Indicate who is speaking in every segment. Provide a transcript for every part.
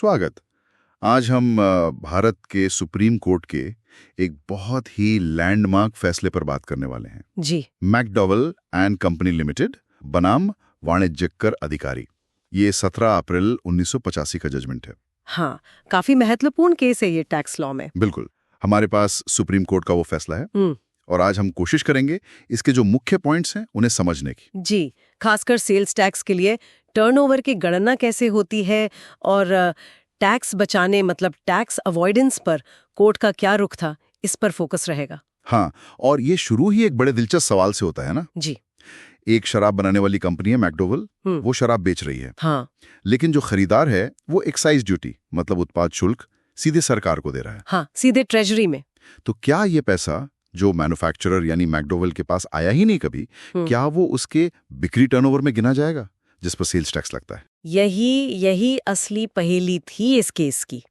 Speaker 1: स्वागत। आज हम भारत के सुप्रीम कोर्ट के एक बहुत ही लैंडमार्क फैसले पर बात करने वाले हैं
Speaker 2: जी।
Speaker 1: मैकडॉवेल एंड कंपनी लिमिटेड बनाम वाणिज्यिक कर अधिकारी। ये 17 अप्रैल 1985 का जजमेंट है।
Speaker 2: हाँ, काफी महत्वपूर्ण केस है ये टैक्स लॉ में।
Speaker 1: बिल्कुल, हमारे पास सुप्रीम कोर्ट का वो फैसला है और आज हम कोशिश करेंगे इसके जो मुख्य पॉइंट्स हैं उन्हें समझने की।
Speaker 2: जी, खासकर सेल्स टैक्स के लिए टर्नओवर की गणना कैसे होती है और टैक्स बचाने मतलब टैक्स अवॉइडेंस पर कोर्ट का क्या रुख था, इस पर फोकस रहेगा।
Speaker 1: हाँ, और ये शुरू ही एक बड़े दिलचस्प सवाल से होता है ना।
Speaker 2: जी।
Speaker 1: एक शराब बनाने वाली कंपनी है मैकडॉवेल, वो शराब बेच रही है।
Speaker 2: हाँ।
Speaker 1: लेकिन जो खरीदार है वो एक्साइज ड्यूटी मतलब उत्पाद शुल्क सीधे सरकार को दे रहा है।
Speaker 2: हाँ, सीधे ट्रेजरी में।
Speaker 1: तो क्या ये पैसा जो मैन्युफैक्चरर यानी मैकडॉवेल के पास आया ही नहीं कभी, क्या वो उसके बिक्री टर्नओवर में गिना जाएगा जिस पर सेल्स टैक्स लगता है?
Speaker 2: यही असली पहेली थी इस केस की,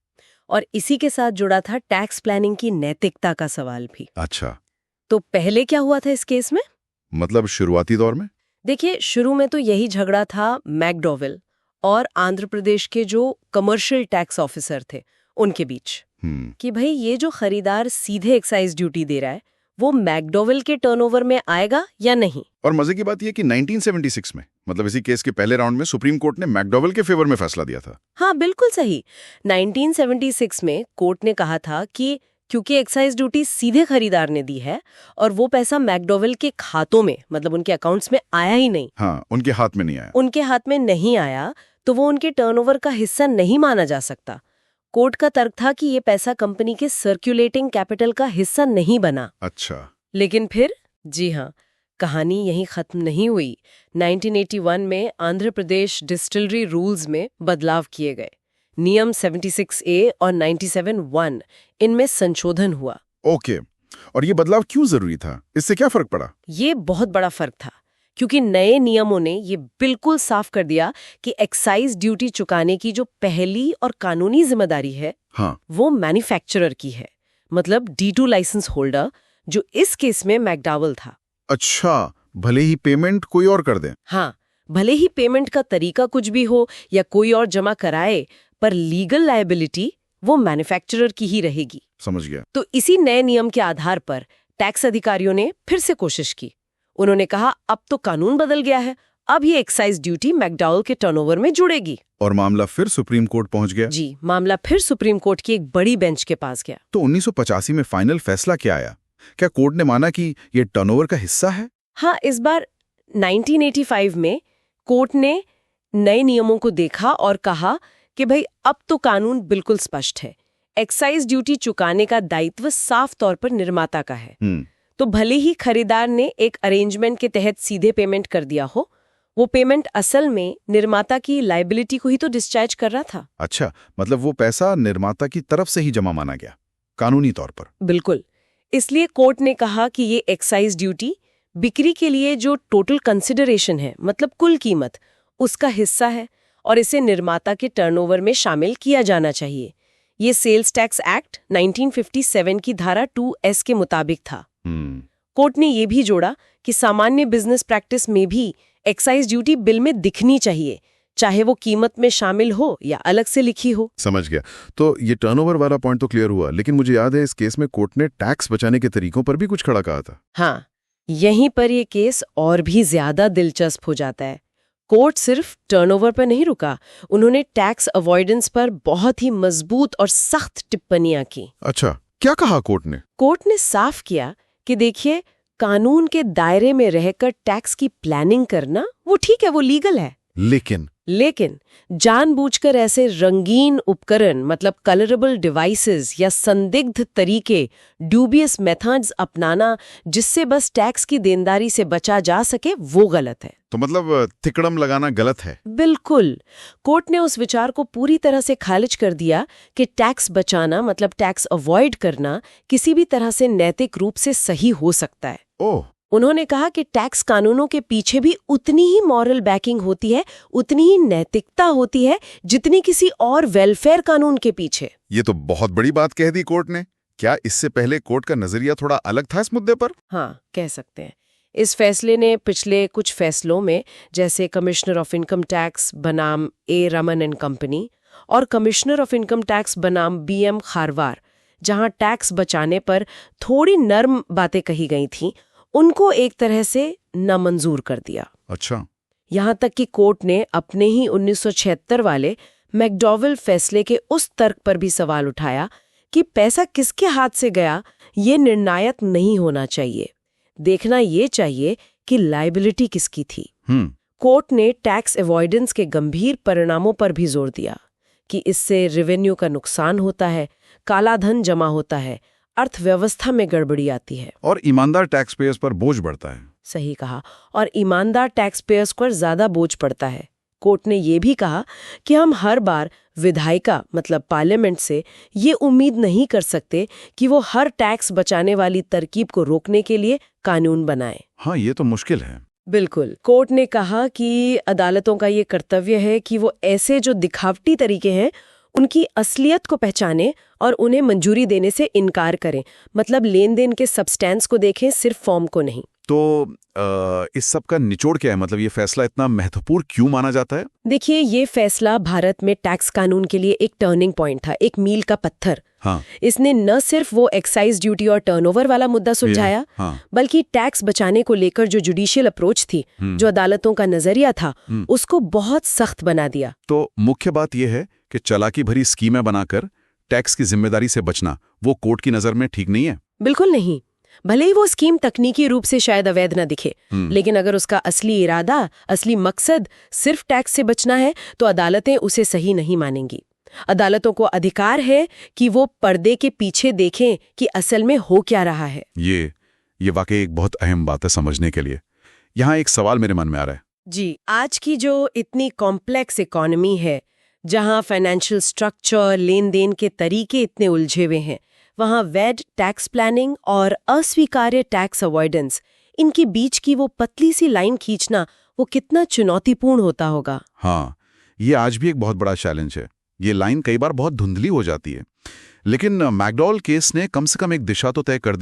Speaker 2: और इसी के साथ जुड़ा था टैक्स प्लानिंग की नैतिकता का सवाल भी।
Speaker 1: अच्छा,
Speaker 2: तो पहले क्या हुआ था इस केस में?
Speaker 1: मतलब शुरुआती दौर में
Speaker 2: देखिए, शुरू में तो यही झगड़ा था मैकडॉवेल और आंध्र प्रदेश के जो कमर्शियल टैक्स ऑफिसर थे उनके बीच कि भाई ये जो खरीदार सीधे एक्साइज ड्यूटी दे रहा है वो मैकडॉवेल के टर्नओवर में आएगा या नहीं।
Speaker 1: और मजे की बात यह कि 1976 में मतलब इसी केस के पहले राउंड में सुप्रीम कोर्ट ने मैकडॉवेल के फेवर में फैसला दिया था।
Speaker 2: हाँ, बिल्कुल सही। 1976 में कोर्ट ने कहा था कि क्योंकि एक्साइज ड्यूटी सीधे खरीदार ने दी है और वो पैसा मैकडॉवेल के खातों में मतलब उनके अकाउंट्स में आया ही नहीं।
Speaker 1: हाँ, उनके हाथ में नहीं आया।
Speaker 2: उनके हाथ में नहीं आया तो वो उनके टर्नओवर का हिस्सा नहीं माना जा सकता। कोर्ट का तर्क था कि ये पैसा कंपनी के सर्कुलेटिंग कैपिटल का हिस्सा नहीं बना।
Speaker 1: अच्छा।
Speaker 2: लेकिन फिर जी हाँ, कहानी यहीं खत्म नहीं हुई। 1981 में आंध्र प्रदेश डिस्टिलरी रूल्स में बदलाव किए गए। नियम 76A और 97(1) इनमें संशोधन हुआ।
Speaker 1: ओके, और ये बदलाव क्यों जरूरी था? इससे क्या फर्क पड़ा?
Speaker 2: ये बहुत बड़ा फर्क था क्योंकि नए नियमों ने ये बिल्कुल साफ कर दिया कि एक्साइज ड्यूटी चुकाने की जो पहली और कानूनी जिम्मेदारी है वो मैन्युफैक्चरर की है, मतलब D2 लाइसेंस होल्डर, जो इस केस में मैकडॉवेल था।
Speaker 1: अच्छा, भले ही पेमेंट कोई और कर दे।
Speaker 2: हाँ, भले ही पेमेंट का तरीका कुछ भी हो या कोई और जमा कराए, पर लीगल लायबिलिटी वो मैन्युफैक्चरर की ही रहेगी।
Speaker 1: समझ गया।
Speaker 2: तो इसी नए नियम के आधार पर टैक्स अधिकारियों ने फिर से कोशिश की। उन्होंने कहा अब तो कानून बदल गया है, अब ये एक्साइज ड्यूटी मैकडॉवेल के टर्नओवर में जुड़ेगी। और
Speaker 1: मामला फिर सुप्रीम कोर्ट पहुंच गया।
Speaker 2: जी, मामला फिर सुप्रीम कोर्ट की एक बड़ी बेंच के पास गया।
Speaker 1: तो 1985 में फाइनल फैसला क्या आया? क्या कोर्ट ने माना कि ये टर्नओवर का हिस्सा है?
Speaker 2: हाँ, इस बार 1985 में कोर्ट ने नए नियमों को देखा और कहा कि भाई अब तो कानून बिल्कुल स्पष्ट है, एक्साइज ड्यूटी चुकाने का दायित्व साफ तौर पर निर्माता का है। तो भले ही खरीदार ने एक अरेंजमेंट के तहत सीधे पेमेंट कर दिया हो, वो पेमेंट असल में निर्माता की लायबिलिटी को ही तो डिस्चार्ज कर रहा था।
Speaker 1: अच्छा, मतलब वो पैसा निर्माता की तरफ से ही जमा माना गया कानूनी तौर पर।
Speaker 2: बिल्कुल। इसलिए कोर्ट ने कहा कि ये एक्साइज ड्यूटी बिक्री के लिए जो टोटल कंसिडरेशन है मतलब कुल कीमत, उसका हिस्सा है और इसे निर्माता के टर्नओवर में शामिल किया जाना चाहिए। ये सेल्स टैक्स एक्ट 1957 की धारा 2S के मुताबिक था। कोर्ट ने ये भी जोड़ा कि सामान्य बिजनेस प्रैक्टिस में भी एक्साइज ड्यूटी बिल में दिखनी चाहिए, चाहे वो कीमत में शामिल हो या अलग से लिखी हो।
Speaker 1: समझ गया। तो ये टर्नओवर वाला पॉइंट तो क्लियर हुआ, लेकिन मुझे याद है इस केस में कोर्ट ने टैक्स बचाने के तरीकों पर भी कुछ खड़ा कहा था।
Speaker 2: हाँ, यहीं पर ये केस और भी ज्यादा दिलचस्प हो जाता है। कोर्ट सिर्फ टर्नओवर पर नहीं रुका, उन्होंने टैक्स अवॉइडेंस पर बहुत ही मजबूत और सख्त टिप्पणियां की।
Speaker 1: अच्छा, क्या कहा कोर्ट ने?
Speaker 2: कोर्ट ने साफ किया कि देखिए, कानून के दायरे में रहकर टैक्स की प्लानिंग करना वो ठीक है, वो लीगल है, लेकिन जानबूझकर ऐसे रंगीन उपकरण मतलब कलरेबल डिवाइसेस या संदिग्ध तरीके, ड्यूबियस मेथड्स अपनाना जिससे बस टैक्स की देनदारी से बचा जा सके, वो गलत है।
Speaker 1: तो मतलब तिकड़म लगाना गलत है?
Speaker 2: बिल्कुल। कोर्ट ने उस विचार को पूरी तरह से खारिज कर दिया कि टैक्स बचाना मतलब टैक्स अवॉइड करना किसी भी तरह से नैतिक रूप से सही हो सकता है।
Speaker 1: ओह।
Speaker 2: उन्होंने कहा कि टैक्स कानूनों के पीछे भी उतनी ही मॉरल बैकिंग होती है, उतनी ही नैतिकता होती है जितनी किसी और वेलफेयर कानून के पीछे।
Speaker 1: ये तो बहुत बड़ी बात कह दी कोर्ट ने। क्या इससे पहले कोर्ट का नजरिया थोड़ा अलग था इस मुद्दे पर?
Speaker 2: हाँ, कह सकते हैं। इस फैसले ने पिछले कुछ फैसलों में, जैसे कमिश्नर ऑफ इनकम टैक्स बनाम A. रमन एंड कंपनी और कमिश्नर ऑफ इनकम टैक्स बनाम BM खारवार, जहां टैक्स बचाने पर थोड़ी नर्म बातें कही गई थीं, उनको एक तरह से नामंजूर कर दिया।
Speaker 1: अच्छा।
Speaker 2: यहां तक कि कोर्ट ने अपने ही 1976 वाले मैकडॉवेल फैसले के उस तर्क पर भी सवाल उठाया कि पैसा किसके हाथ से गया ये निर्णायक नहीं होना चाहिए, देखना ये चाहिए कि लायबिलिटी किसकी थी। कोर्ट ने टैक्स अवॉइडेंस के गंभीर परिणामों पर भी जोर दिया कि इससे रेवेन्यू का नुकसान होता है, काला धन जमा होता है, अर्थव्यवस्था में गड़बड़ी आती है
Speaker 1: और ईमानदार टैक्स पेयर्स पर बोझ बढ़ता है।
Speaker 2: सही कहा, और ईमानदार टैक्स पेयर्स पर ज्यादा बोझ पड़ता है। कोर्ट ने ये भी कहा कि हम हर बार विधायिका मतलब पार्लियामेंट से ये उम्मीद नहीं कर सकते कि वो हर टैक्स बचाने वाली तरकीब को रोकने के लिए कानून बनाए।
Speaker 1: हाँ, ये तो मुश्किल है।
Speaker 2: बिल्कुल। कोर्ट ने कहा कि अदालतों का ये कर्तव्य है कि वो ऐसे जो दिखावटी तरीके हैं उनकी असलियत को पहचाने और उन्हें मंजूरी देने से इनकार करें, मतलब लेन देन के सब्सटेंस को देखें, सिर्फ फॉर्म को नहीं।
Speaker 1: तो इस सब का निचोड़ क्या है? मतलब ये फैसला इतना महत्वपूर्ण क्यों माना जाता है?
Speaker 2: देखिए, ये फैसला भारत में टैक्स कानून के लिए एक टर्निंग पॉइंट था, एक मील का पत्थर।
Speaker 1: हाँ।
Speaker 2: इसने न सिर्फ वो एक्साइज ड्यूटी और टर्नओवर वाला मुद्दा सुलझाया,
Speaker 1: हाँ।
Speaker 2: बल्कि टैक्स बचाने को लेकर जो जुडिशियल अप्रोच थी, जो अदालतों का नजरिया था, उसको बहुत सख्त बना दिया।
Speaker 1: तो मुख्य बात यह है कि चालाकी भरी स्कीमें बनाकर टैक्स की जिम्मेदारी से बचना वो कोर्ट की नजर में ठीक नहीं है।
Speaker 2: बिल्कुल नहीं। भले ही वो स्कीम तकनीकी रूप से शायद अवैध न दिखे, लेकिन अगर उसका असली इरादा, असली मकसद सिर्फ टैक्स से बचना है, तो अदालतें उसे सही नहीं मानेंगी। अदालतों को अधिकार है कि वो पर्दे के पीछे देखें कि असल में हो क्या रहा है।
Speaker 1: ये वाकई एक बहुत अहम बात है समझने के लिए। यहाँ एक सवाल मेरे मन में आ रहा है।
Speaker 2: जी, आज की जो इतनी कॉम्प्लेक्स इकोनॉमी है, जहां फाइनेंशियल स्ट्रक्चर, लेन देन के तरीके इतने उलझे हुए हैं, वहां वैध टैक्स प्लानिंग और अस्वीकार्य टैक्स अवॉइडेंस, इनके बीच की वो पतली सी लाइन खींचना वो कितना चुनौतीपूर्ण होता होगा।
Speaker 1: हाँ, ये आज भी एक बहुत बड़ा चैलेंज है। ये लाइन कई बार बहुत धुंधली हो जाती है, लेकिन मैकडॉवेल केस ने कम से कम एक दिशा तो तय कर दी।